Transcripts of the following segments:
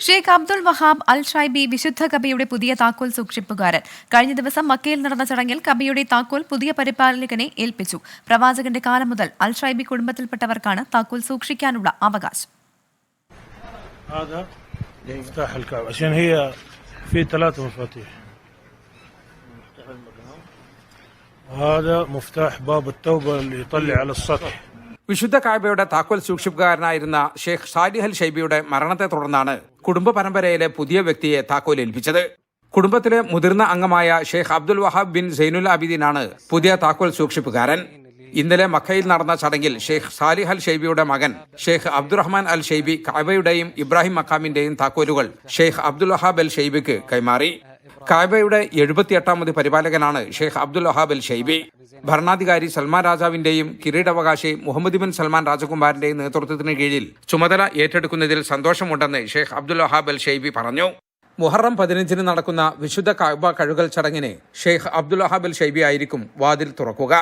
ഷെയ്ഖ് അബ്ദുൽ വഹാബ് അൽ ഷൈബി വിശുദ്ധ കബയുടെ പുതിയ താക്കോൽ സൂക്ഷിപ്പുകാരൻ. കഴിഞ്ഞ ദിവസം മക്കയിൽ നടന്ന ചടങ്ങിൽ കബയുടെ താക്കോൽ പുതിയ പരിപാലകനെ ഏൽപ്പിച്ചു. പ്രവാചകന്റെ കാലം മുതൽ അൽ ഷൈബി കുടുംബത്തിൽപ്പെട്ടവർക്കാണ് താക്കോൽ സൂക്ഷിക്കാനുള്ള അവകാശം. വിശുദ്ധ കാബയുടെ താക്കോൽ സൂക്ഷിപ്പുകാരനായിരുന്ന ഷെയ്ഖ് സാലിഹ് അൽ ഷൈബിയുടെ മരണത്തെ തുടർന്നാണ് കുടുംബ പരമ്പരയിലെ പുതിയ വ്യക്തിയെ താക്കോൽ ഏൽപ്പിച്ചത്. കുടുംബത്തിലെ മുതിർന്ന അംഗമായ ഷെയ്ഖ് അബ്ദുൽ വഹാബ് ബിൻ സൈനുൽ ആബിദീനാണ് പുതിയ താക്കോൽ സൂക്ഷിപ്പുകാരൻ. ഇന്നലെ മക്കയിൽ നടന്ന ചടങ്ങിൽ ഷെയ്ഖ് സാലിഹ് അൽ ഷൈബിയുടെ മകൻ ഷെയ്ഖ് അബ്ദുറഹ്മാൻ അൽ ഷൈബി കാബയുടെയും ഇബ്രാഹിം മക്കാമിന്റെയും താക്കോലുകൾ ഷെയ്ഖ് അബ്ദുൽ വഹാബ് അൽ ഷൈബിക്ക് കൈമാറി. കാബയുടെ 78ാമത് പരിപാലകനാണ് ഷെയ്ഖ് അബ്ദുൽ വഹാബ് അൽ ഷൈബി. ഭരണാധികാരി സൽമാൻ രാജാവിന്റെയും കിരീടാവകാശി മുഹമ്മദ് ബിൻ സൽമാൻ രാജകുമാരന്റെയും നേതൃത്വത്തിന് കീഴിൽ ചുമതല ഏറ്റെടുക്കുന്നതിൽ സന്തോഷമുണ്ടെന്ന് ഷെയ്ഖ് അബ്ദുൽ വഹാബ് അൽ ഷൈബി പറഞ്ഞു. മുഹറം 15 നടക്കുന്ന വിശുദ്ധ കഅബ കഴുകൽ ചടങ്ങിന് ഷെയ്ഖ് അബ്ദുൽ വഹാബ് അൽ ഷൈബി ആയിരിക്കും വാതിൽ തുറക്കുക.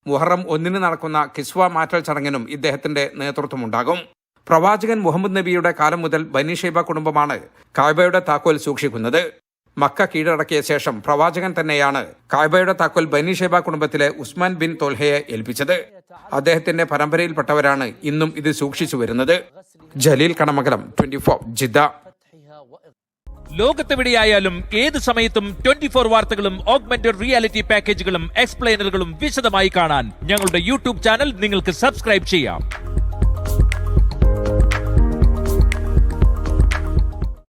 മുഹറം 1 നടക്കുന്ന കിസ്വ മാറ്റൽ ചടങ്ങിനും ഇദ്ദേഹത്തിന്റെ നേതൃത്വമുണ്ടാകും. പ്രവാചകൻ മുഹമ്മദ് നബിയുടെ കാലം മുതൽ ബനി ഷൈബ കുടുംബമാണ് കഅബയുടെ താക്കോൽ സൂക്ഷിക്കുന്നത്. മക്ക കീഴടക്കിയ ശേഷം പ്രവാചകൻ തന്നെയാണ് കഅബയുടെ താക്കോൽ ബനി ഷൈബ കുടുംബത്തിലെ ഉസ്മാൻ ബിൻ തോൽഹയെ ഏൽപ്പിച്ചത്. അദ്ദേഹത്തിന്റെ പരമ്പരയിൽപ്പെട്ടവരാണ് ഇന്നും ഇത് സൂക്ഷിച്ചു വരുന്നത്. ജലീൽ കണമംഗലം, 24 ജിദ്ദ. ലോകത്തെവിടെയായാലും ഏത് സമയത്തും 24 വാർത്തകളും ഓഗ്മെന്റഡ് റിയാലിറ്റി പാക്കേജുകളും എക്സ്പ്ലെയിനറുകളും വിശദമായി കാണാൻ ഞങ്ങളുടെ യൂട്യൂബ് ചാനൽ നിങ്ങൾക്ക് സബ്സ്ക്രൈബ് ചെയ്യാം.